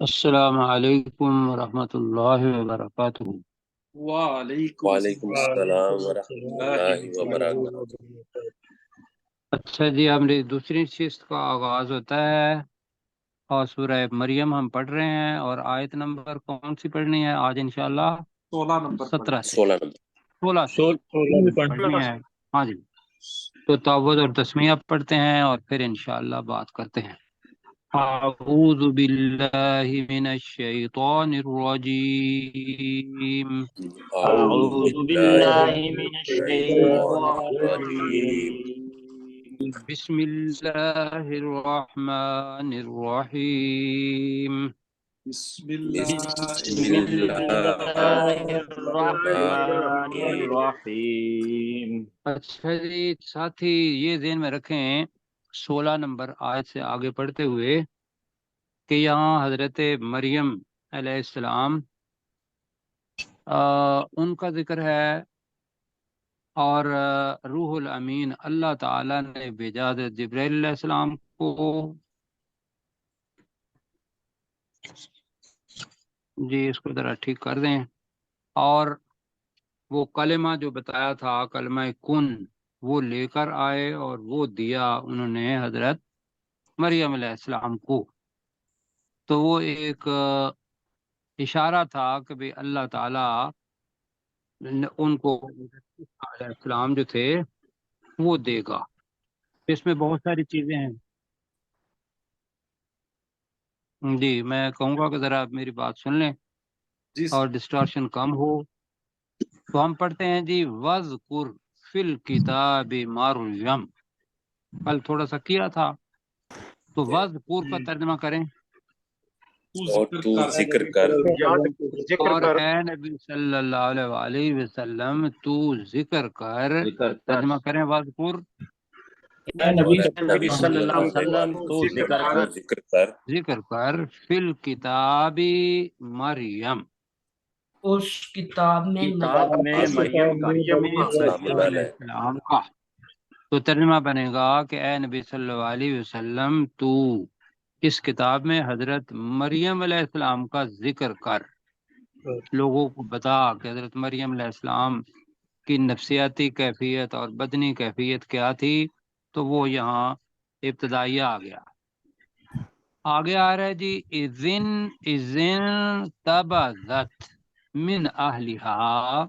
السلام علیکم ورحمۃ اللہ وبرکاتہ۔ وعلیکم وعلیکم السلام السلام ورحمۃ اللہ وبرکاتہ۔ اچھا جی، ہماری دوسری شست کا آغاز ہوتا ہے اور سورہ مریم ہم پڑھ رہے ہیں، اور آیت نمبر کون سی پڑھنی ہے آج انشاءاللہ؟ 16 نمبر 17 سے 16 نمبر 16 سے پڑھنی ہے۔ ہاں جی، تو تعوذ اور تسمیہ پڑھتے ہیں اور پھر انشاءاللہ بات کرتے ہیں۔ اعوذ باللہ من الشیطان الرجیم، اعوذ أعوذ باللہ بالله من من الشیطان الشيطان الرجیم۔ الرجيم بسم اللہ الرحمن الرحیم۔ بسم بسم بسم اللہ اللہ الله الرحمن الرحمن الرحيم اچھا جی ساتھی، یہ ذہن میں رکھیں 16 نمبر آیت سے آگے پڑھتے ہوئے کہ یہاں حضرت مریم علیہ السلام ان کا ذکر ہے، اور روح الامین اللہ تعالی نے بھیجا جبرائیل علیہ السلام کو۔ جی اس کو ذرا ٹھیک کر دیں، اور وہ کلمہ جو بتایا تھا کلمہ کن وہ لے کر آئے، اور وہ دیا انہوں نے حضرت مریم علیہ السلام کو۔ تو وہ ایک اشارہ تھا کہ بھی اللہ تعالی ان کو علیہ السلام جو تھے وہ دے گا۔ اس میں بہت ساری چیزیں ہیں۔ جی میں کہوں گا کہ ذرا آپ میری بات سن لیں جی اور ڈسٹارشن کم ہو۔ تو ہم پڑھتے ہیں جی وَذْكُرْ فِي الْكِتَابِ مَرْيَمَ، کل تھوڑا سا کیا تھا، تو وَذْكُرْ کا ترجمہ کریں، اور تو ذکر کر، اور اے نبی صلی اللہ علیہ وآلہ وسلم تو ذکر کر، ترجمہ کریں وَذْكُرْ، اے اور نبی اے نبی صلی اللہ علیہ صلی اللہ وسلم علیہ تو وسلم ذکر تو کر ذکر کر ذکر کر فی الکتاب مریم، اس کتاب میں کتاب میں مریم کا السلام مریم علیہ علیہ۔ السلام کا۔ تو ترجمہ بنے گا کہ اے نبی صلی اللہ علیہ وسلم تو اس کتاب میں حضرت مریم علیہ السلام کا ذکر کر، لوگوں کو بتا کہ حضرت مریم علیہ السلام کی نفسیاتی کیفیت اور بدنی کیفیت کیا تھی۔ تو وہ یہاں ابتدائیہ آ گیا، آگے آ رہا ہے جی اذن تبذت من اہلہا۔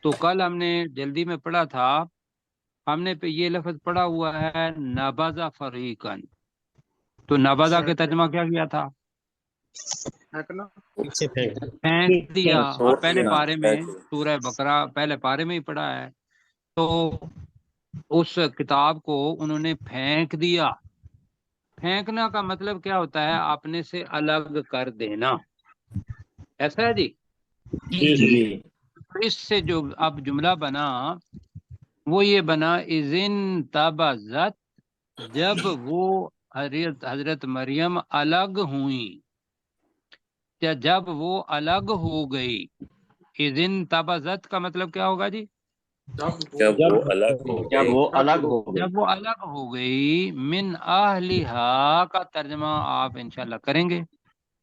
تو کل ہم نے جلدی میں پڑھا تھا، ہم نے پہ یہ لفظ پڑھا ہوا ہے نبذ فریقن، تو نبذہ کے ترجمہ کیا تھا؟ پھینک دیا۔ پہلے پارے میں سورہ بقرہ پہلے پارے میں ہی پڑھا ہے، تو اس کتاب کو انہوں نے پھینک دیا۔ پھینکنا کا مطلب کیا ہوتا ہے؟ اپنے سے الگ کر دینا، ایسا ہے جی۔ جی اس سے جو اب جملہ بنا وہ یہ بنا اذن تبذت، جب وہ حضرت مریم الگ ہوئیں، یا جب وہ الگ ہو گئی۔ اذن تبذت کا مطلب کیا ہوگا جی؟ جب وہ الگ ہو جب گئے، وہ الگ ہو گئی جب وہ الگ ہو گئی۔ من اہلہا کا ترجمہ آپ انشاءاللہ کریں گے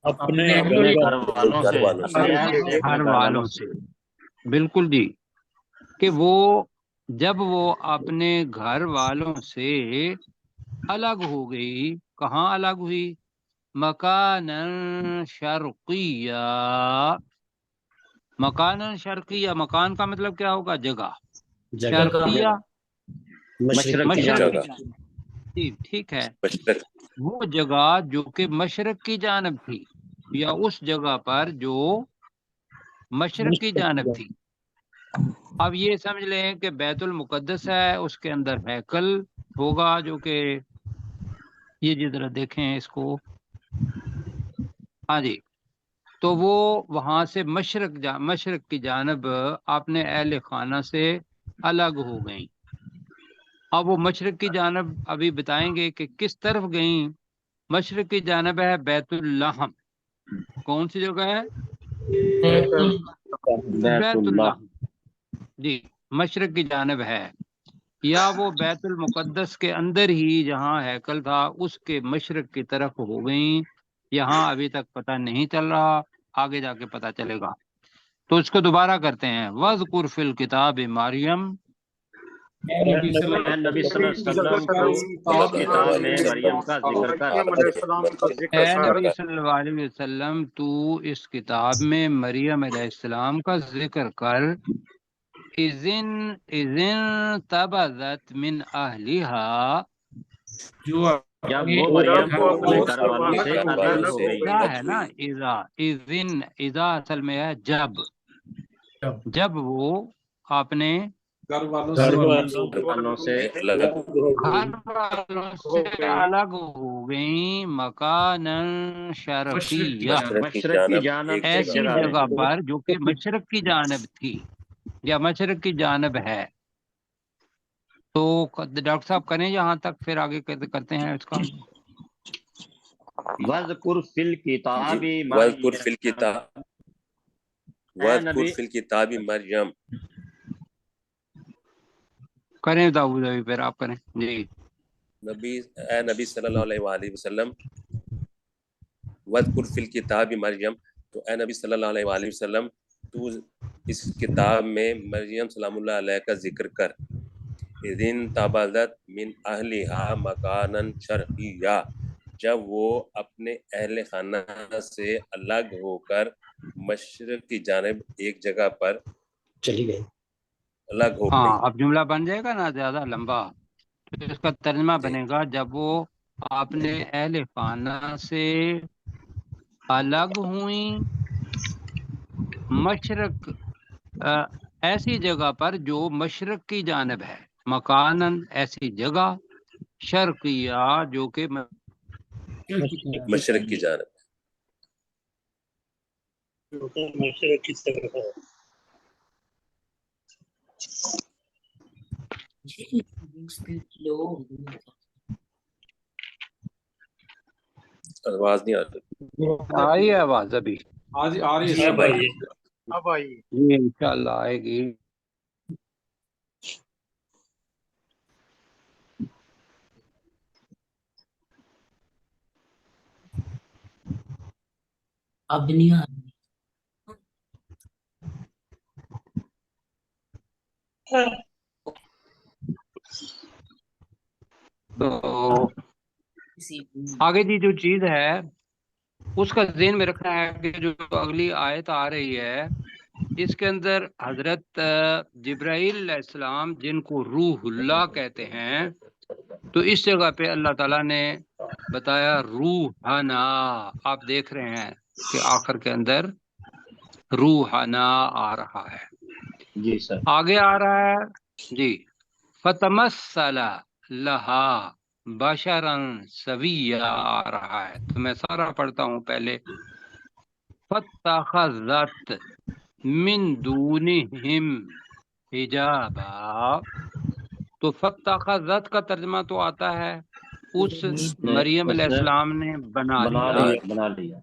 اپنے گھر والوں گھر سے، والوں سے، اپنے گھر والوں سے، بالکل جی، کہ وہ جب وہ اپنے گھر والوں سے الگ ہو گئی۔ کہاں الگ ہوئی؟ مکان شرقیہ، مکان شرقیہ، مکان کا مطلب کیا ہوگا؟ جگہ، شرقیہ مشرق کی مشرق کی جگہ، جانب، جی ٹھیک ہے، مشرق، وہ جگہ جو کہ مشرق کی جانب تھی، یا اس جگہ پر جو مشرق کی جانب تھی۔ اب یہ سمجھ لیں کہ بیت المقدس ہے، اس کے اندر ہیکل ہوگا، جو کہ یہ جی ذرا دیکھیں اس کو، ہاں جی، تو وہ وہاں سے مشرق کی جانب اپنے اہل خانہ سے الگ ہو گئیں۔ اب وہ مشرق کی جانب ابھی بتائیں گے کہ کس طرف گئیں۔ مشرق کی جانب ہے بیت اللحم، کون سی جگہ ہے؟ بیت اللہ، جی مشرق کی جانب ہے، یا وہ بیت المقدس کے اندر ہی جہاں ہیکل تھا اس کے مشرق کی طرف ہو گئیں، یہاں ابھی تک پتہ نہیں چل رہا، آگے جا کے پتہ چلے گا۔ تو اس کو دوبارہ کرتے ہیں، وَاذْكُرْ فِي الْكِتَابِ مریم، اے نبی صلی اللہ علیہ وسلم کو اس کتاب میں مریم کا ذکر کر۔ اے نبی صلی اللہ علیہ وسلم تو اس کتاب میں مریم علیہ السلام کا ذکر کر، اذن تبذت من اہلہا، جب وہ مریم اپنے گھر والوں سے الگ ہو گئی۔ کیا ہے نا اذا اصل میں ہے جب وہ اپنے گھر والوں گھر سے والوں سے الگ الگ ہو گئیں، مکانن شرقیہ، مشرق کی جانب ایک ایسی جگہ جگہ پر جو کہ مشرق کی جانب تھی یا مشرق کی جانب ہے۔ تو ڈاکٹر صاحب کریں یہاں تک، پھر آگے کرتے ہیں اس کا۔ وَاذْكُرْ فِي الْكِتَابِ وَاذْكُرْ فِي الْكِتَابِ اے وَاذْكُرْ فِي الْكِتَابِ مریم، کریں داؤد ابھی، پھر آپ کریں جی۔ اے نبی صلی اللہ علیہ وآلہ وسلم، وَاذْكُرْ فِي الْكِتَابِ مریم، تو اے نبی صلی اللہ علیہ وآلہ وسلم تو اس کتاب میں مریم سلام اللہ علیہ کا ذکر کر، اذن تبذت من اہلہا مکانن شرقیہ، جب وہ اپنے اہل خانہ سے الگ ہو کر مشرق کی جانب ایک جگہ پر چلی گئی۔ الگ ہو ہاں گئی۔ اب جملہ بن جائے گا نا زیادہ لمبا، تو اس کا ترجمہ بنے گا جب وہ اپنے اہل خانہ سے الگ ہوئیں مشرق ایسی جگہ پر جو مشرق کی جانب ہے، مکانن ایسی جگہ، شرقیہ جو کہ مشرق کی جانب۔ مشرق کی طرف ہے۔ آواز نہیں آتی۔ آئی ہے آواز ابھی؟ آج آ رہی ہے اب آئی جی انشاءاللہ آئے گی۔ اب نہیں آ رہی۔ تو آگے جی جو چیز ہے اس کا ذہن میں رکھنا ہے کہ جو اگلی آیت آ رہی ہے اس کے اندر حضرت جبرائیل علیہ السلام جن کو روح اللہ کہتے ہیں، تو اس جگہ پہ اللہ تعالیٰ نے بتایا روحنا، آپ دیکھ رہے ہیں کہ آخر کے اندر روحنا آ رہا ہے، جی سر۔ آگے آ رہا ہے جی فتمثل لہا بشرا سویا آ رہا ہے، تو میں سارا پڑھتا ہوں پہلے۔ فاتخذت من دونہم حجابا، تو فتخذت کا ترجمہ تو آتا ہے اس مریم علیہ السلام نے بنا لیا،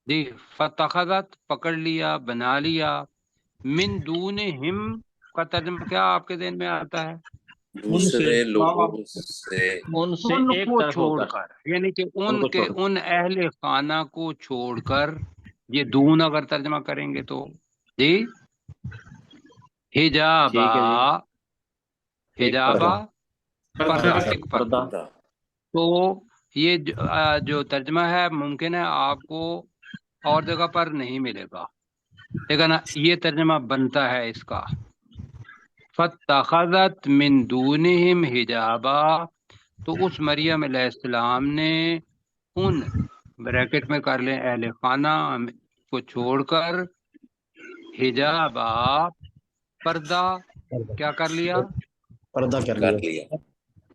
جی فتخذت پکڑ لیا، بنا لیا، من دونہم کا ترجمہ کیا آپ کے ذہن میں آتا ہے؟ دوسرے لوگوں سے، ان سے ان ایک کو طرف چھوڑ کر، یعنی کہ ان اہل خانہ کو چھوڑ کر، یہ دون اگر ترجمہ کریں گے تو جی حجابا، حجابا پردہ، ایک پردہ۔ تو یہ جو ترجمہ ہے ممکن ہے آپ کو اور جگہ پر نہیں ملے گا، لیکن یہ ترجمہ بنتا ہے اس کا، فاتخذت من دونہم حجابا، تو اس مریم علیہ السلام نے ان بریکٹ میں کر لیں اہل خانہ کو چھوڑ کر حجابا پردہ کیا کر لیا؟ پردہ کر لیا۔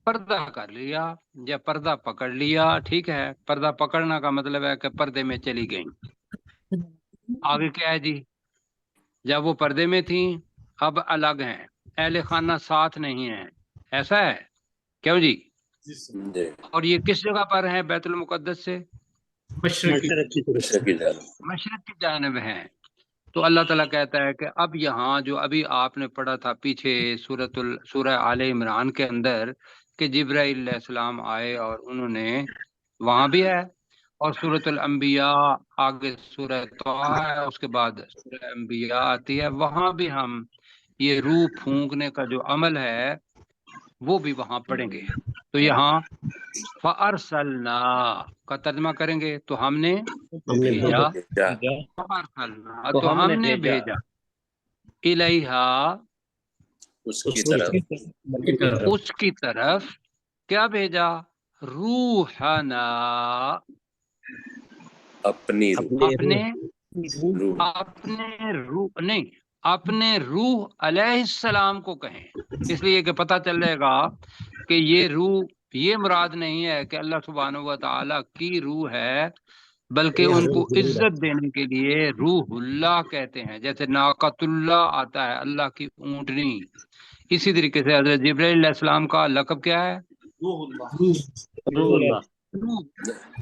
پردہ کر لیا یا پردہ پکڑ لیا، ٹھیک ہے، پردہ پکڑنا کا مطلب ہے کہ پردے میں چلی گئیں۔ آگے کیا ہے جی؟ جب وہ پردے میں تھیں اب الگ ہیں، اہل خانہ ساتھ نہیں ہیں، ایسا ہے کیوں جی؟ اور یہ کس جگہ پر ہیں بیت المقدس سے؟ مشرق کی جانب۔ مشرق کی جانب ہیں۔ تو اللہ تعالیٰ کہتا ہے کہ اب یہاں جو ابھی آپ نے پڑھا تھا پیچھے سورہ آل عمران کے اندر کہ جبرائیل علیہ السلام آئے اور انہوں نے، وہاں بھی ہے اور سورۃ الانبیاء آگے سورہ طٰہٰ ہے، اس کے بعد سورہ انبیاء آتی ہے، وہاں بھی ہم یہ روح پھونکنے کا جو عمل ہے وہ بھی وہاں پڑھیں گے۔ تو یہاں فَأَرْسَلْنَا کا ترجمہ کریں گے تو ہم نے بھیجا، فَأَرْسَلْنَا تو ہم نے بھیجا، الیہا اس کی طرف، اس کی طرف کیا بھیجا، روحنا اپنی روح، اپنے روح نہیں، اپنے روح علیہ السلام کو کہیں، اس لیے کہ پتہ چل جائے گا کہ یہ روح، یہ مراد نہیں ہے کہ اللہ سبحانہ و تعالی کی روح ہے، بلکہ ان کو عزت دینے کے لیے روح اللہ کہتے ہیں، جیسے ناقۃ اللہ آتا ہے اللہ کی اونٹنی، اسی طریقے سے حضرت جبرائیل علیہ السلام کا لقب کیا ہے، روح اللہ، روح اللہ۔ روح،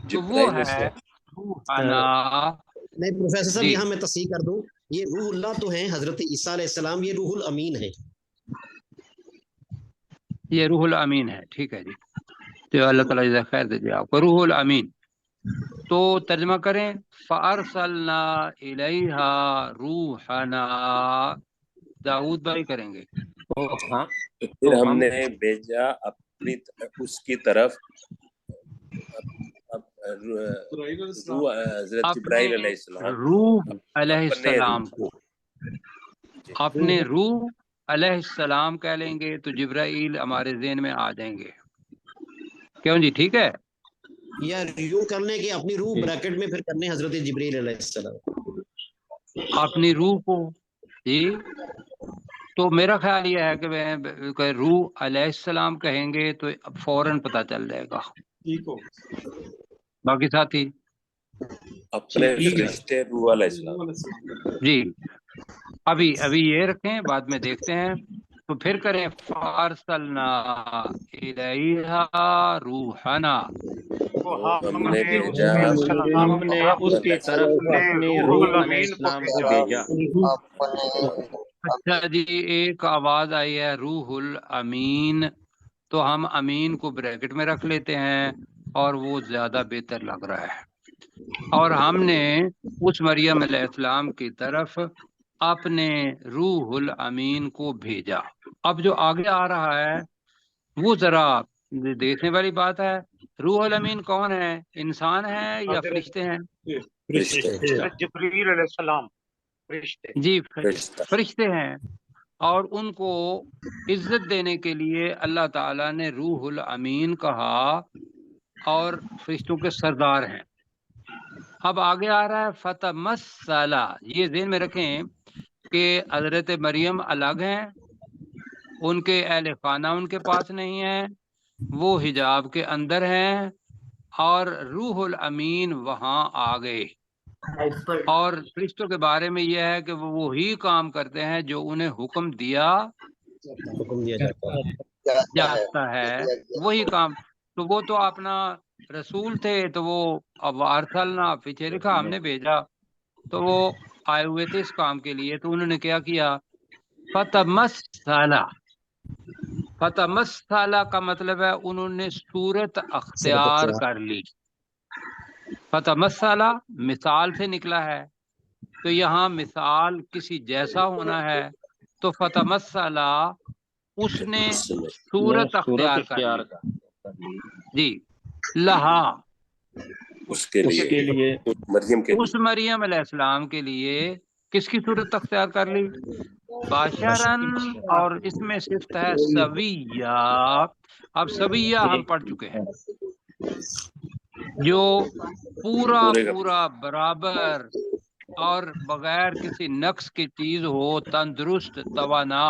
تو وہ ہے روحنا۔ نہیں پروفیسر صاحب، جی یہاں میں تصحیح کر دوں، یہ روح اللہ تو ہیں حضرت عیسیٰ علیہ السلام، یہ روح الامین ہے۔ یہ روح الامین ہے، ٹھیک ہے جی، تو اللہ تعالیٰ جزاک خیر دیجیے آپ کو، روح الامین۔ تو ترجمہ کریں، فَأَرْسَلْنَا إِلَيْهَا رُوحَنَا، داؤد بھائی کریں گے۔ ہاں، پھر ہم نے بھیجا اپنی اس کی طرف روح حضرت جبرائیل علیہ السلام، روح علیہ اپنے السلام روح کو اپنے روح علیہ السلام کہہ لیں گے تو جبرائیل ہمارے ذہن میں آ جائیں گے، کیوں جی، ٹھیک ہے، یا یوں کرنے کے اپنی روح بریکٹ میں پھر کرنے حضرت جبرائیل علیہ السلام، اپنی روح کو، جی۔ تو میرا خیال یہ ہے کہ روح علیہ السلام کہیں گے تو فوراً پتہ چل جائے گا۔ ٹھیک ہو، باقی ساتھی اپنے فرشتے روح علیہ السلام، جی ابھی یہ رکھیں، بعد میں دیکھتے ہیں، تو پھر کریں فارسلنا الیہا روحنا، ہم نے بھیجا ہم نے اس کی طرف اپنی روح علیہ السلام کو بھیجا۔ اچھا جی، ایک آواز آئی ہے روح الامین، تو ہم امین کو بریکٹ میں رکھ لیتے ہیں اور وہ زیادہ بہتر لگ رہا ہے، اور ہم نے اس مریم علیہ السلام کی طرف اپنے روح الامین کو بھیجا۔ اب جو آگے آ رہا ہے وہ ذرا دیکھنے والی بات ہے، روح الامین کون ہے، انسان ہے یا فرشتے ہیں؟ جبرائیل علیہ السلام، فرشتے، جی فرشتہ، فرشتے ہیں، اور ان کو عزت دینے کے لیے اللہ تعالیٰ نے روح الامین کہا، اور فرشتوں کے سردار ہیں۔ اب آگے آ رہا ہے فتمثل، یہ ذہن میں رکھیں کہ حضرت مریم الگ ہیں، ان کے اہل خانہ ان کے پاس نہیں ہیں، وہ حجاب کے اندر ہیں، اور روح الامین وہاں آ گئے، اور فرشتوں کے بارے میں یہ ہے کہ وہ وہی کام کرتے ہیں جو انہیں حکم دیا حکم دیا جاتا ہے، وہی کام، تو وہ تو اپنا رسول تھے، تو وہ اب ارسلنا پیچھے لکھا ہم نے بھیجا، تو وہ آئے ہوئے تھے اس کام کے لیے، تو انہوں نے کیا کیا، فتمثل کا مطلب ہے انہوں نے صورت اختیار کر لی، فتمثل مثال سے نکلا ہے، تو یہاں مثال کسی جیسا ہونا ہے، تو فتمثل اس نے صورت اختیار کر لی، جی، لہا اس کے لیے مریم کے اس مریم علیہ السلام کے لیے کس کی صورت اختیار کر لی، باشرن، اور اس میں صفت ہے سویہ۔ اب سویہ ہم پڑھ چکے ہیں، جو پورا برابر اور بغیر کسی نقص کی چیز ہو، تندرست، توانا،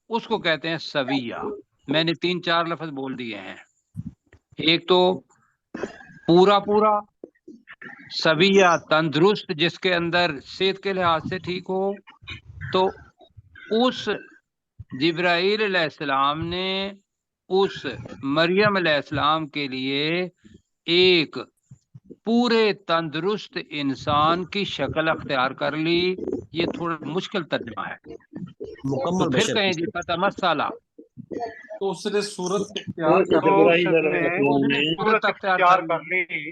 اس کو کہتے ہیں سویہ۔ میں نے 3-4 لفظ بول دیے ہیں، ایک تو پورا سویہ تندرست، جس کے اندر صحت کے لحاظ سے ٹھیک ہو، تو اس جبرائیل علیہ السلام نے اس مریم علیہ السلام کے لیے ایک پورے تندرست انسان کی شکل اختیار کر لی۔ یہ تھوڑا مشکل ترجمہ ہے، تو مکمل پھر بشر کہیں جی فتمثل، تو اس نے صورت اختیار کر تو لی، اس نے صورت اختیار کر لی،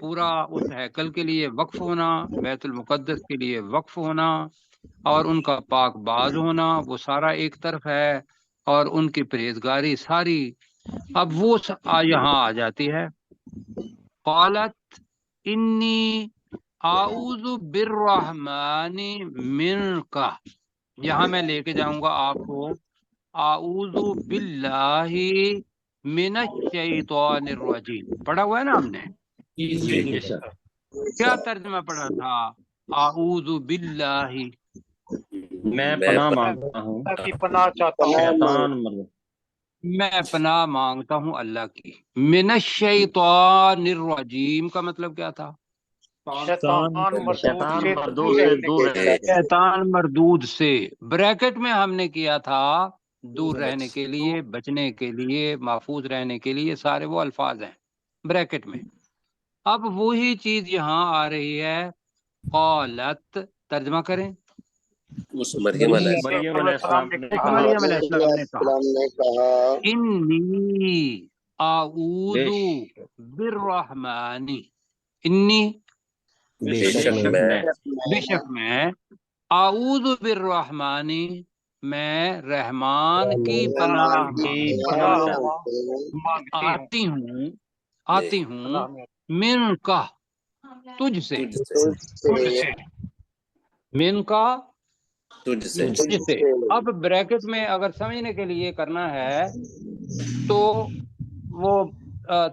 پورا اس ہیکل کے لیے وقف ہونا، بیت المقدس کے لیے وقف ہونا اور ان کا پاک باز ہونا، وہ سارا ایک طرف ہے، اور ان کی پرہیزگاری ساری. اب وہ یہاں آ جاتی ہے. قالت انی اعوذ بالرحمن منک، یہاں میں لے کے جاؤں گا آپ کو اعوذ باللہ من الشیطان الرجیم. پڑھا ہوا ہے نا ہم نے؟ جی سر. کیا ترجمہ پڑھا تھا؟ اعوذ باللہ، میں پناہ مانگتا ہوں اللہ کی پناہ چاہتا ہوں شیطان مرد میں پناہ مانگتا ہوں اللہ کی. من الشیطان الرجیم کا مطلب کیا تھا؟ شیطان مردود شیطان سے مردود سے دور رہنے کے شیطان مردود سے. بریکٹ میں ہم نے کیا تھا دور رہنے کے لیے، بچنے کے لیے، محفوظ رہنے کے لیے، سارے وہ الفاظ ہیں بریکٹ میں. اب وہی چیز یہاں آ رہی ہے. قالت، ترجمہ کریں. اس مریم علیہ مریم علیہ السلام نے کہا مریم علیہ السلام نے کہا انی اعوذ بالرحمن، انی بے شک بے شک میں، اعوذ بالرحمن، میں رحمان کی پناہ مانگتی ہوں آتی ہوں من کا، تجھ سے، تجھ سے من کا، تجھ سے. تجھ سے. اب بریکٹ میں اگر سمجھنے کے لیے کرنا ہے تو وہ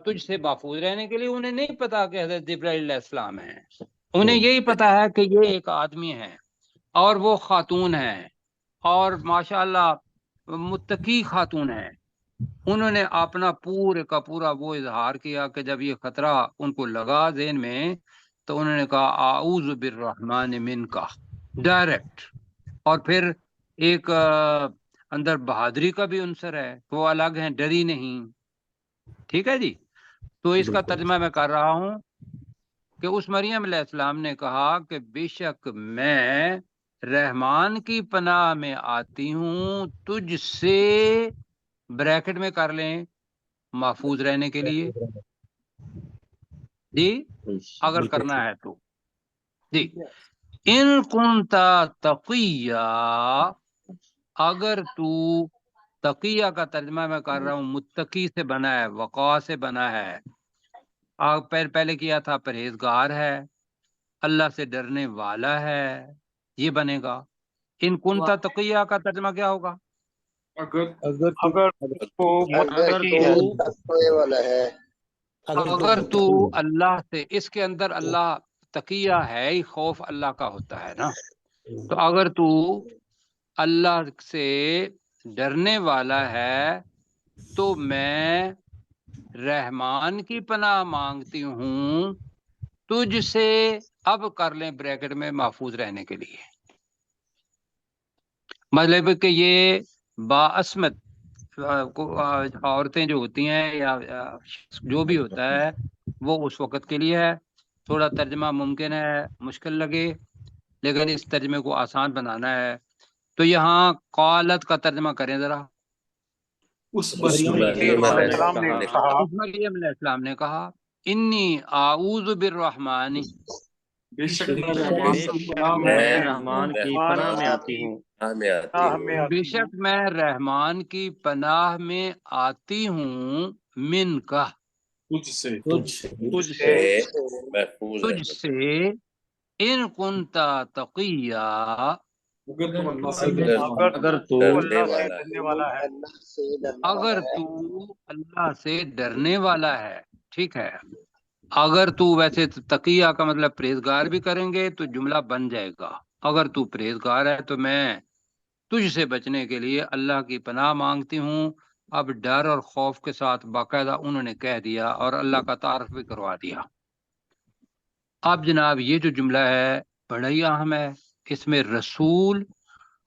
تجھ سے محفوظ رہنے کے لیے انہیں نہیں پتا کہ حضرت جبرائیل علیہ السلام ہیں، انہیں یہی پتا ہے کہ یہ ایک آدمی ہے اور وہ خاتون ہے اور ماشاءاللہ متقی خاتون ہے. انہوں نے اپنا پورے کا پورا وہ اظہار کیا کہ جب یہ خطرہ ان کو لگا ذہن میں تو انہوں نے کہا اعوذ بالرحمن منک، ڈائریکٹ. اور پھر ایک اندر بہادری کا بھی عنصر ہے، وہ الگ ہیں، ڈری نہیں. ٹھیک ہے جی. تو اس کا ترجمہ میں کر رہا ہوں کہ اس مریم علیہ السلام نے کہا کہ بے شک میں رحمان کی پناہ میں آتی ہوں تجھ سے، بریکٹ میں کر لیں محفوظ رہنے کے لیے جی، اگر کرنا ہے تو جی. ان کنتا تقیہ، اگر تو، تقیہ کا ترجمہ میں کر رہا ہوں متقی سے بنا ہے، وقا سے بنا ہے. پہلے کیا تھا پرہیزگار ہے، اللہ سے ڈرنے والا ہے، یہ بنے گا. ان کنتا تقیہ کا ترجمہ کیا ہوگا؟ اگر تو متقی ہے، اگر تو اللہ سے، اس کے اندر اللہ تقیہ ہے ہی، خوف اللہ کا ہوتا ہے نا. تو اگر تو اللہ سے ڈرنے والا ہے تو میں رحمان کی پناہ مانگتی ہوں تجھ سے. اب کر لیں بریکٹ میں محفوظ رہنے کے لیے، مطلب کہ یہ باعصمت عورتیں جو ہوتی ہیں یا جو بھی ہوتا ہے وہ اس وقت کے لیے ہے. تھوڑا ترجمہ ممکن ہے مشکل لگے لیکن اس ترجمے کو آسان بنانا ہے. تو یہاں قالت کا ترجمہ کریں ذرا. اس مریم علیہ السلام نے کہا مریم علیہ السلام نے کہا انی اعوذ بالرحمن، بے شک میں رحمان کی پناہ میں آتی ہوں بے شک میں رحمان کی پناہ میں آتی ہوں من کا، تجھ سے محفوظ تجھ سے. ان کنتا تقیہ، اگر تو ڈرنے والا ہے اگر تو اللہ سے ڈرنے والا ہے. ٹھیک ہے، اگر تو، ویسے تقیہ کا مطلب پرہیزگار بھی کریں گے تو جملہ بن جائے گا. اگر تو پرہیزگار ہے تو میں تجھ سے بچنے کے لیے اللہ کی پناہ مانگتی ہوں. اب ڈر اور خوف کے ساتھ باقاعدہ انہوں نے کہہ دیا اور اللہ کا تعارف بھی کروا دیا. اب جناب یہ جو جملہ ہے بڑا ہی اہم ہے، اس میں رسول،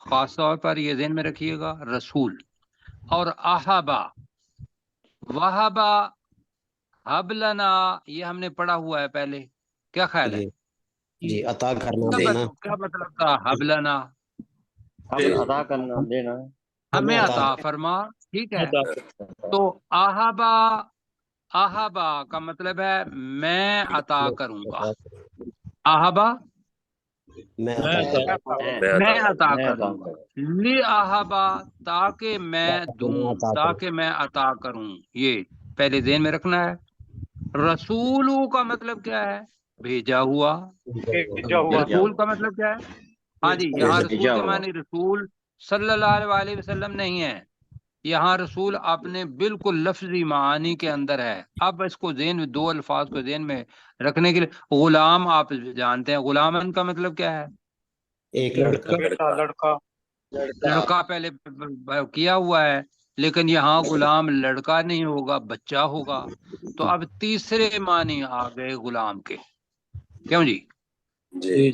خاص طور پر یہ ذہن میں رکھیے گا، رسول اور احبا، وہبا، حبلنا، یہ ہم نے پڑھا ہوا ہے پہلے. کیا خیال ہے؟ جی عطا کرنا دینا. کیا مطلب تھا حبلنا؟ ادا کرنا، دینا، ہمیں عطا فرما. ٹھیک ہے. تو احبا احبا کا مطلب ہے میں عطا کروں گا، احبا میں میں عطا کروں گا، لی احبا تاکہ میں دوں، تاکہ میں عطا کروں، یہ پہلے ذہن میں رکھنا ہے۔ رسولو کا مطلب کیا ہے؟ بھیجا ہوا۔ بھیجا ہوا، رسول کا مطلب کیا ہے؟ ہاں جی، یہاں رسول بھیجا کے ہوا۔ معنی رسول صلی اللہ علیہ وسلم نہیں ہے، یہاں رسول اپنے بالکل لفظی معانی کے اندر ہے۔ اب اس کو ذہن میں، دو الفاظ کو ذہن میں رکھنے کے لیے، غلام آپ جانتے ہیں، غلامن کا مطلب کیا ہے؟ ایک لڑکا، بیٹا، لڑکا، لڑکا پہلے کیا ہوا ہے، لیکن یہاں غلام لڑکا نہیں ہوگا، بچہ ہوگا۔ تو اب تیسرے معنی آ گئے غلام کے، کیوں جی؟ جی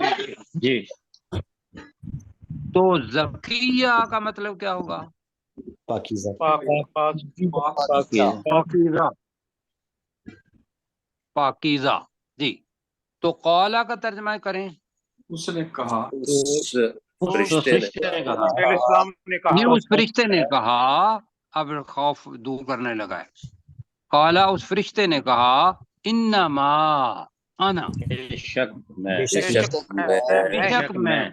جی تو زکیہ کا مطلب کیا ہوگا؟ پاکیزہ، پاکیزہ، پاکیزہ، جی۔ تو قولا کا ترجمہ کریں، اس نے کہا، اس تو فرشتے نے فرشتے نے کہا، علیہ السلام نے یہ کہا، اس فرشتے نے کہا، اب خوف دور کرنے لگا ہے۔ قالا اس فرشتے نے کہا، انما انا، بے شک میں، بے شک بے شک میں بے شک میں،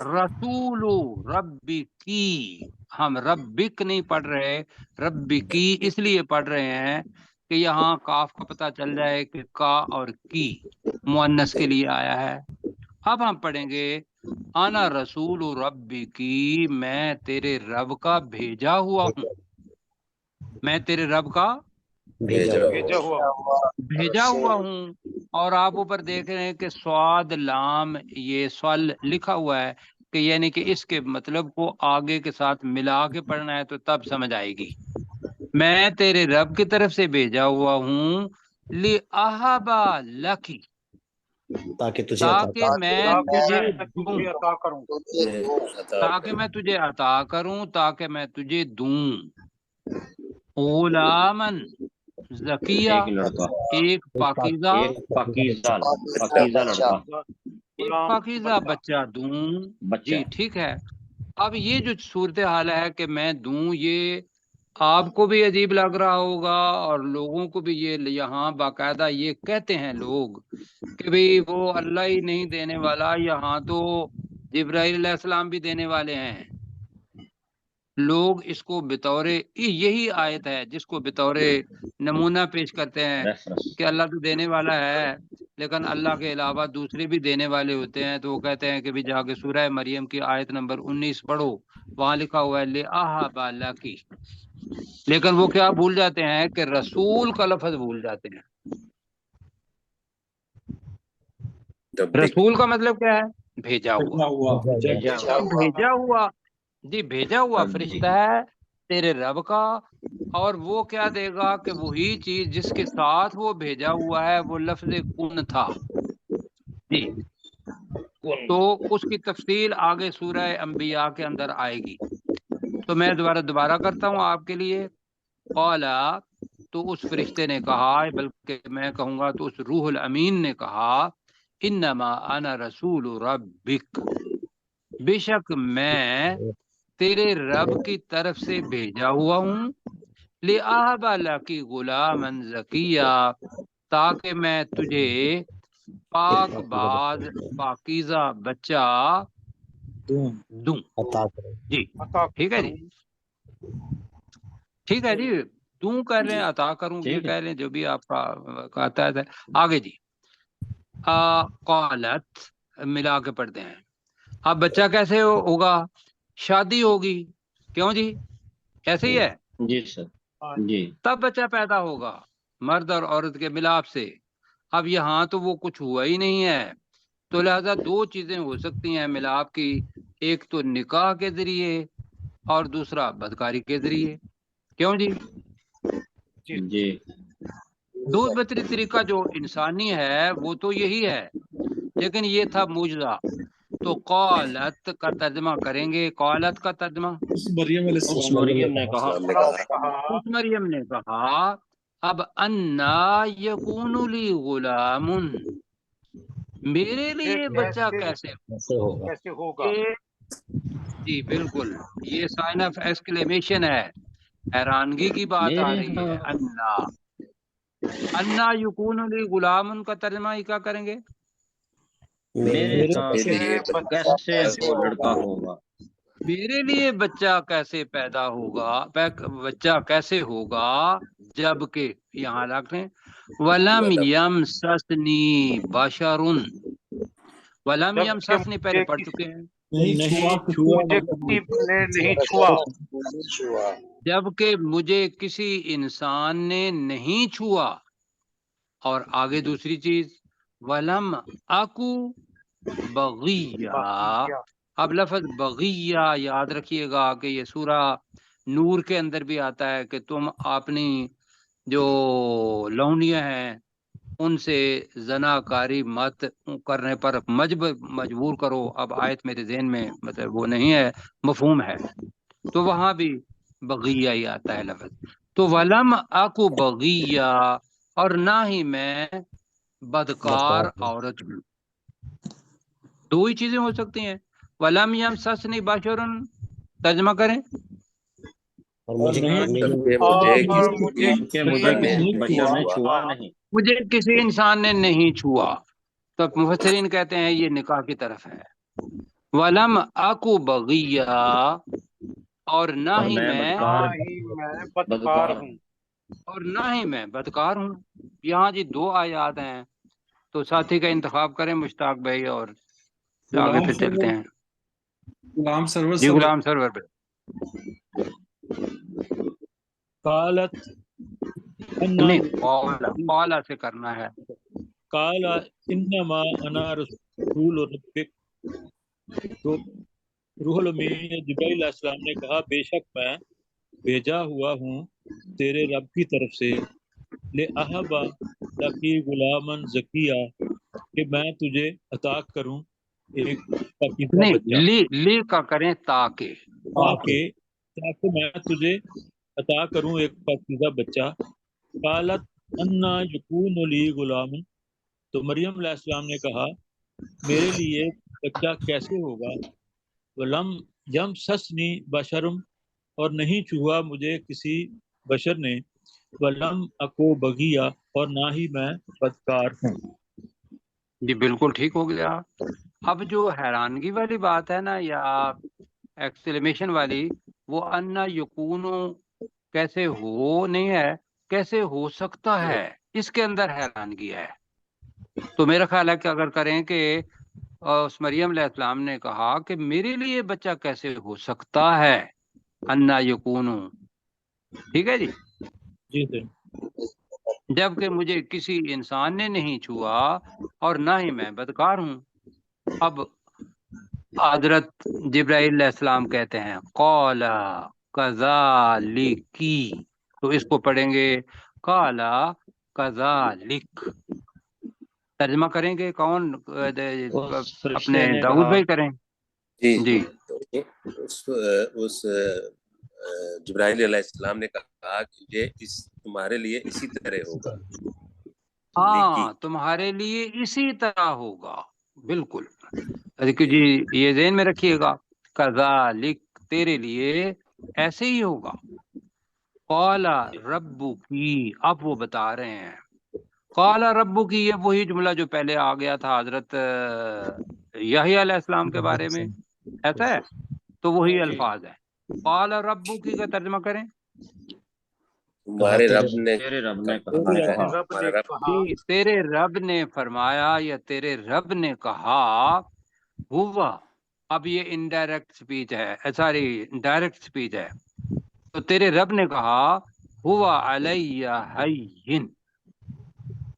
رسول ربی کی، ہم ربک نہیں پڑھ رہے، ربی کی اس لیے پڑھ رہے ہیں کہ یہاں کاف کا پتہ چل جائے کہ کا اور کی مؤنث کے لیے آیا ہے۔ اب ہم پڑھیں گے، انا رسول ربی کی، میں تیرے رب کا بھیجا ہوا ہوں، میں تیرے رب کا بھیجا بھیجا ہوا ہوا، بھیجا ہوا ہوں۔ اور آپ اوپر دیکھ رہے ہیں کہ سواد لام یہ سوال لکھا ہوا ہے، کہ یعنی کہ اس کے مطلب کو آگے کے ساتھ ملا کے پڑھنا ہے تو تب سمجھ آئے گی۔ میں تیرے رب کی طرف سے بھیجا ہوا ہوں، لِأَحَبَ لَكِ، تاکہ تجھے عطا تاکہ میں تاکہ تجھے میں دوں، تجھے عطا کروں، تاکہ میں تجھے عطا کروں، تاکہ میں تجھے دوں، غلامن زکیہ، ایک لڑکا، ایک پاکیزہ، ایک پاکیزہ، پاکیزہ لڑکا، ایک پاکیزہ بچہ دوں۔ بچہ۔ جی ٹھیک ہے۔ اب یہ جو صورتحال ہے کہ میں دوں، یہ آپ کو بھی عجیب لگ رہا ہوگا اور لوگوں کو بھی، یہ یہاں باقاعدہ یہ کہتے ہیں لوگ کہ بھئی وہ اللہ ہی نہیں دینے والا، یہاں تو جبرائیل علیہ السلام بھی دینے والے ہیں۔ لوگ اس کو بطور، یہی آیت ہے جس کو بطور نمونہ پیش کرتے ہیں ریفرنس، کہ اللہ تو دینے والا ہے، لیکن اللہ کے علاوہ دوسرے بھی دینے والے ہوتے ہیں، تو وہ کہتے ہیں کہ بھی جا کے سورہ مریم کی آیت نمبر 19 پڑھو، وہاں لکھا ہوا ہے لِأَحَبَ لَكِ، لیکن وہ کیا بھول جاتے ہیں کہ رسول کا لفظ بھول جاتے ہیں۔ رسول کا مطلب کیا ہے؟ بھیجا ہوا، بھیجا ہوا، بھیجا ہوا، جی بھیجا ہوا فرشتہ ہے تیرے رب کا، اور وہ کیا دے گا کہ وہی چیز جس کے ساتھ وہ بھیجا ہوا ہے وہ لفظ کن تھا، جی۔ تو اس کی تفصیل آگے سورہ انبیاء کے اندر آئے گی۔ تو میں دوبارہ کرتا ہوں آپ کے لیے، قالا، تو اس فرشتے نے کہا، بلکہ میں کہوں گا تو اس روح الامین نے کہا، انما انا رسول ربک، بے شک میں تیرے رب کی طرف سے بھیجا ہوا ہوں، لِأَحَبَ لَكِ غُلَامًا زَكِيًّا، تاکہ میں تجھے پاک باز پاکیزہ بچہ دوں، عطا کرے۔ جی عطا ٹھیک ہے جی، ٹھیک ہے جی، دوں کہہ لیں، عطا کروں یہ ٹھیک ہے۔ کہہ لیں، جو بھی آپ کا کہتا ہے۔ آگے جی، قالت، ملا کے پڑھتے ہیں۔ اب بچہ کیسے ہوگا؟ شادی ہوگی، کیوں جی؟ ایسے ہی ہے، جی سر، جی تب بچہ پیدا ہوگا، مرد اور عورت کے ملاپ سے۔ اب یہاں تو وہ کچھ ہوا ہی نہیں ہے، تو لہذا دو چیزیں ہو سکتی ہیں ملاپ کی، ایک تو نکاح کے ذریعے اور دوسرا بدکاری کے ذریعے، کیوں جی؟ جی دو بہتری طریقہ جو انسانی ہے وہ تو یہی ہے، لیکن یہ تھا معجزہ۔ تو قالت کا ترجمہ کریں گے، قالت کا ترجمہ، اس مریم علیہ اس السلام مریم نے کہا، السلام نے کہا، کہا، اس مریم نے کہا، اب انا یکون لی غلام، میرے لیے بچہ کیسے ایسے ہوگا، کیسے ہوگا، جی بالکل، یہ سائن آف ایکسکلیمیشن ہے، حیرانگی کی بات آ میرے رہی ہاں ہے، انا انا یکون لی غلام کا ترجمہ ہی کیا کریں گے؟ میرے میرے لیے کیسے وہ لڑکا ہوگا، میرے لیے بچہ کیسے پیدا ہوگا، بچہ کیسے ہوگا جبکہ یہاں رکھیں ولم یمسسنی بشرن، ولم جب کہ یمسسنی پہلے مجھے پڑھ چکے ہیں، مجھے کسی نے نہیں چھوا، جبکہ مجھے کسی انسان نے نہیں چھوا، اور آگے دوسری چیز ولم اکو بغیہ، باقی اب لفظ بغیہ یاد رکھیے گا کہ یہ سورہ نور کے اندر بھی آتا ہے کہ تم اپنی جو لونڈیاں ہیں ان سے زناکاری مت کرنے پر مجبور کرو. اب آیت میرے ذہن میں مطلب وہ نہیں ہے، مفہوم ہے، تو وہاں بھی بغیہ ہی آتا ہے لفظ. تو ولم اکو بغیہ، اور نہ ہی میں بدکار عورت ہوں. دو ہی چیزیں ہو سکتی ہیں. ولم یمسسنی بشرن ترجمہ کریں، اور مجھے جبکہ مجھے کسی بشر نے چھوا نہیں. مجھے کسی انسان نے نہیں چھوا، تو مفسرین کہتے ہیں یہ نکاح کی طرف ہے. ولم اکو بغیہ، اور نہ اور ہی میں میں بدکار ہوں. اور نہ ہی میں بدکار ہوں. یہاں جی دو آیات ہیں، تو ساتھی کا انتخاب کریں مشتاق بھائی، اور آگے پھر چلتے ہیں. غلام سرور جی صاحب، غلام سرور پہ قالت نہیں، قالا سے کرنا ہے. قال انما انا رسول ربک، تو روح الامین جبرائیل علیہ السلام نے کہا بے شک میں بھیجا ہوا ہوں تیرے رب کی طرف سے، لِأَهَبَ لَكِ غُلَامًا زَكِيًّا، کہ میں تجھے عطا کروں ایک پاکیزہ نہیں، بچہ، لی کا کریں تاکہ. تاکہ میں تجھے عطا کروں ایک پاکیزہ بچہ. قالت انا یکون لی غلام، تو مریم علیہ السلام نے کہا میرے لیے بچہ کیسے ہوگا، ولم یمسسنی بشرم، اور نہیں چھوا مجھے کسی بشر نے، ولم اکو بغیہ، اور نہ ہی میں بدکار ہوں. جی بالکل ٹھیک ہو گیا. اب جو حیرانگی والی بات ہے نا، یا ایکسکلیمیشن والی، وہ انا یکونو کیسے ہو نہیں ہے، کیسے ہو سکتا ہے، اس کے اندر حیرانگی ہے. تو میرا خیال ہے کہ اگر کریں کہ اس مریم علیہ السلام نے کہا کہ میرے لیے بچہ کیسے ہو سکتا ہے، انا یکونو، ٹھیک ہے جی، جی سر. جبکہ مجھے کسی انسان نے نہیں چھوا اور نہ ہی میں بدکار ہوں. اب حضرت جبرائیل علیہ السلام کہتے ہیں قال کذالکی، تو اس کو پڑھیں گے قال کذالک. ترجمہ کریں گے کون؟ اس اپنے فرشتے نے داؤد کہا، بھائی کریں. جی تو اس جبرائیل علیہ السلام نے کہا کہ یہ تمہارے لیے اسی طرح ہوگا. ہاں، تمہارے لیے اسی طرح ہوگا، بالکل. جی یہ ذہن میں رکھیے گا، کذالک، تیرے لیے ایسے ہی ہوگا. قال ربکی، اب وہ بتا رہے ہیں قال ربکی، یہ وہی جملہ جو پہلے آ گیا تھا حضرت یحییٰ علیہ السلام کے بارے میں، ایسا ہے، تو وہی الفاظ ہے. قال ربکی کا ترجمہ کریں. تمہارے رب نے تیرے رب نے کہا. تمہارا رب تیرے رب نے فرمایا، یا تیرے رب نے کہا، ہوا، اب یہ انڈائریکٹ سپیچ ہے، ساری ڈائریکٹ سپیچ ہے. تو تیرے رب نے کہا ہوا علیہ ہین،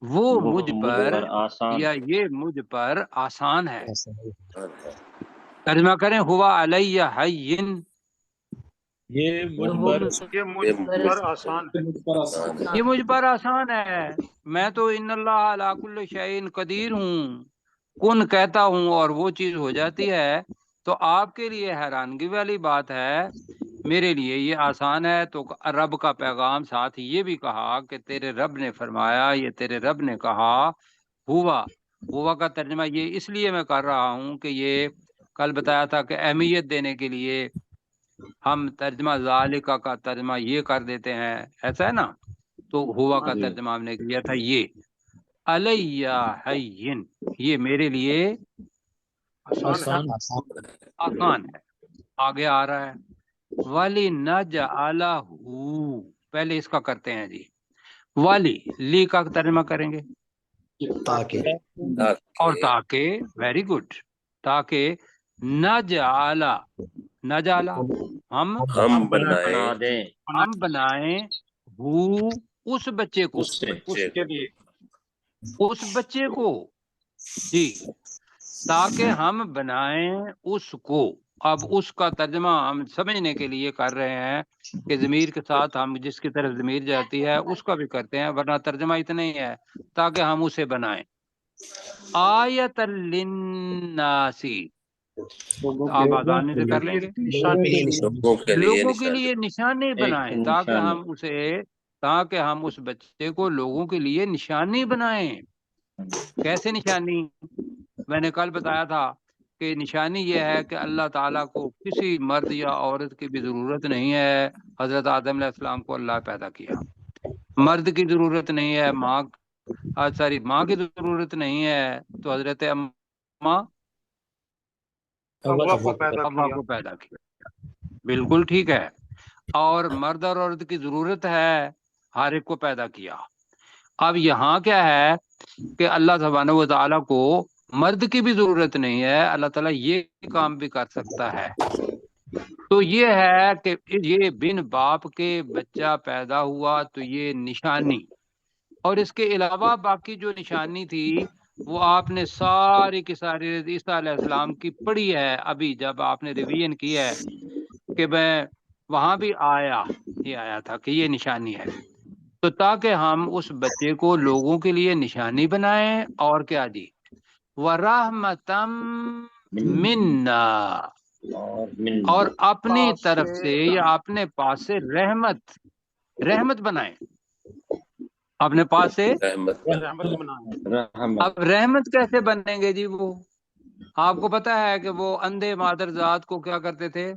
وہ مجھ پر، آسان، یا یہ مجھ پر آسان ہے. ترجمہ کریں ہوا علیہ ہین، یہ مجھ پر یہ مجھ پر آسان ہے. یہ مجھ پر آسان ہے. میں تو ان اللہ علی کل شیء قدیر ہوں، کن کہتا ہوں اور وہ چیز ہو جاتی ہے. تو آپ کے لیے حیرانگی والی بات ہے، میرے لیے یہ آسان ہے. تو رب کا پیغام ساتھ یہ بھی کہا کہ تیرے رب نے فرمایا، یہ تیرے رب نے کہا. ہوا کا ترجمہ یہ اس لیے میں کر رہا ہوں کہ یہ کل بتایا تھا کہ اہمیت دینے کے لیے ہم ترجمہ ذالکہ کا ترجمہ یہ کر دیتے ہیں، ایسا ہے نا. تو ہوا کا ترجمہ ہم نے کیا تھا یہ علیہ حین، یہ میرے لیے آسان ہے. آسان ہے. آگے آ رہا ہے ولی نجعلہ، پہلے اس کا کرتے ہیں جی. والی لی کا ترجمہ کریں گے تاکہ اور تاکہ، ویری گڈ، تاکہ نجعلہ، نجعلہ ہم ہم بنا بنائیں دیں ہم بنائیں ہو اس بچے کو، اس سے اس کے لیے اس بچے کو جی، تاکہ ہم بنائیں اس کو. اب اس کا ترجمہ ہم سمجھنے کے لیے کر رہے ہیں کہ ضمیر کے ساتھ ہم جس کی طرف ضمیر جاتی ہے اس کا بھی کرتے ہیں، ورنہ ترجمہ اتنا ہی ہے تاکہ ہم اسے بنائیں. آیت للناسی، آپ آسانی سے کر لیں گے، لوگوں کے لیے لوگوں کے نشانی. لیے نشانی بنائیں، تاکہ ہم اس بچے کو لوگوں کے لیے نشانی بنائیں. کیسے نشانی؟ میں نے کل بتایا تھا کہ نشانی یہ ہے کہ اللہ تعالیٰ کو کسی مرد یا عورت کی بھی ضرورت نہیں ہے. حضرت آدم علیہ السلام کو اللہ پیدا کیا، مرد کی ضرورت نہیں ہے، ماں کی ضرورت نہیں ہے، تو حضرت اماں ہوا کو پیدا حوا کیا. کو پیدا کیا. بالکل ٹھیک ہے. اور مرد اور عورت کی ضرورت ہے، ہر ایک کو پیدا کیا. اب یہاں کیا ہے کہ اللہ سبحانہ و تعالیٰ کو مرد کی بھی ضرورت نہیں ہے، اللہ تعالیٰ یہ کام بھی کر سکتا ہے. تو یہ ہے کہ یہ بن باپ کے بچہ پیدا ہوا تو یہ نشانی. اور اس کے علاوہ باقی جو نشانی تھی وہ آپ نے ساری کی ساری عیسیٰ علیہ السلام کی پڑھی ہے. ابھی جب آپ نے ریویژن کی ہے کہ میں وہاں بھی یہ آیا تھا کہ یہ نشانی ہے. تو تاکہ ہم اس بچے کو لوگوں کے لیے نشانی بنائیں، اور کیا جی، وَرَحْمَةً مِنَّا، اور اپنی پاس طرف سے سے یا اپنے پاس سے رحمت بنائیں، اپنے پاس سے. رحمت رحمت بنائیں. اب رحمت کیسے بنیں گے جی؟ وہ آپ کو پتا ہے کہ وہ اندھے مادر ذات کو کیا کرتے تھے؟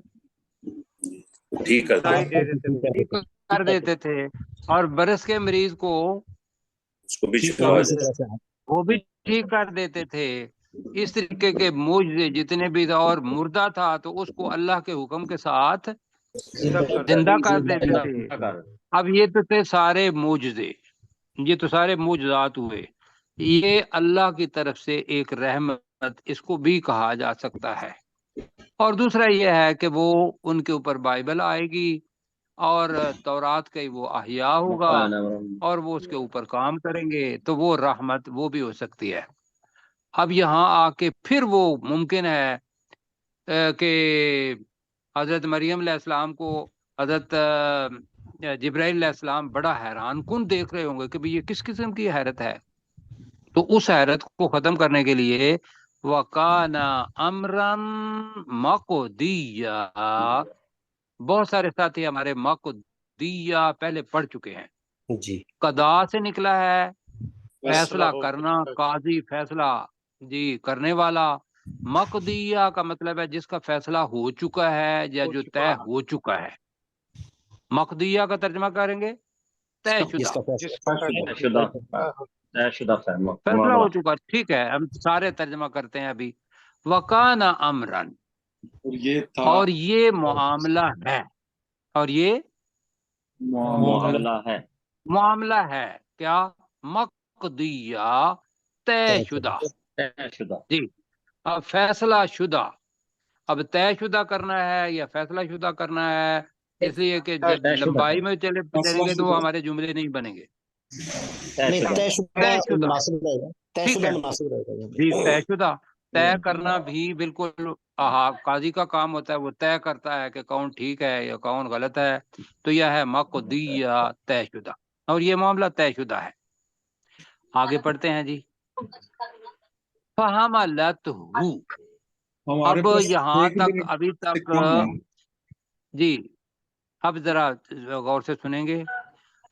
ٹھیک کرتے دائی دے دیتے تھے. ٹھیک کر دیتے تھے. اور برس کے مریض کو اس کو بھی شفا ہو جائے. وہ بھی ٹھیک کر دیتے تھے. اس طریقے کے معجزے جتنے بھی، اور مردہ تھا تو اس کو اللہ کے حکم کے ساتھ زندہ کر دیتے تھے. اب یہ تو تھے سارے معجزے، یہ تو سارے معجزات ہوئے. یہ اللہ کی طرف سے ایک رحمت اس کو بھی کہا جا سکتا ہے. اور دوسرا یہ ہے کہ وہ ان کے اوپر بائبل آئے گی اور تورات کا وہ احیاء ہوگا اور وہ اس کے اوپر کام کریں گے، تو وہ رحمت وہ بھی ہو سکتی ہے. اب یہاں آ کے پھر وہ ممکن ہے کہ حضرت مریم علیہ السلام کو حضرت جبرائیل علیہ السلام بڑا حیران کن دیکھ رہے ہوں گے کہ یہ کس قسم کی حیرت ہے. تو اس حیرت کو ختم کرنے کے لیے وَقَانَ أَمْرًا مَقْضِيًّا، بہت سارے ساتھی ہمارے مقضیہ پہلے پڑھ چکے ہیں. جی قضا سے نکلا ہے فیصلہ ہو کرنا، چکا ہے. قاضی فیصلہ جی کرنے والا. مقضیہ کا مطلب ہے جس کا فیصلہ ہو چکا ہے یا جو طے ہو چکا ہے. مقضیہ کا ترجمہ کریں گے طے شدہ، جس کا فیصلہ ہو چکا. ٹھیک ہے، ہم سارے ترجمہ کرتے ہیں ابھی. وَقَانَ أَمْرًا، اور یہ تھا اور یہ معاملہ ہے، اور یہ معاملہ ہے کیا؟ مقضیہ، طے شدہ. جی، اب فیصلہ شدہ. اب طے شدہ کرنا ہے یا فیصلہ شدہ کرنا ہے، اس لیے کہ جب لمبائی میں چلیں گے تو وہ ہمارے جملے نہیں بنیں گے. نہیں، طے شدہ طے شدہ، مناسب رہے گا، طے ٹھیک شدہ ہے مناسب رہے گا. جی. طے شدہ، طے کرنا بھی بالکل قاضی کا کام ہوتا ہے، وہ طے کرتا ہے کہ کون ٹھیک ہے یا کون غلط ہے. تو یہ ہے مقضیہ، طے شدہ، اور یہ معاملہ طے شدہ ہے. آگے پڑھتے ہیں جی. فَحَمَلَتْهُ، ہمارے اب پاس یہاں ایک تک منٹ ابھی سے تک کم ہے. جی، اب ذرا غور سے سنیں گے.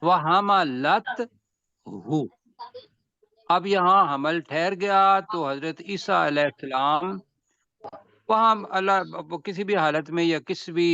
وَحَمَلَتْهُ، اب یہاں حمل ٹھہر گیا تو حضرت عیسیٰ علیہ السلام وہاں اللہ کسی بھی حالت میں یا کسی بھی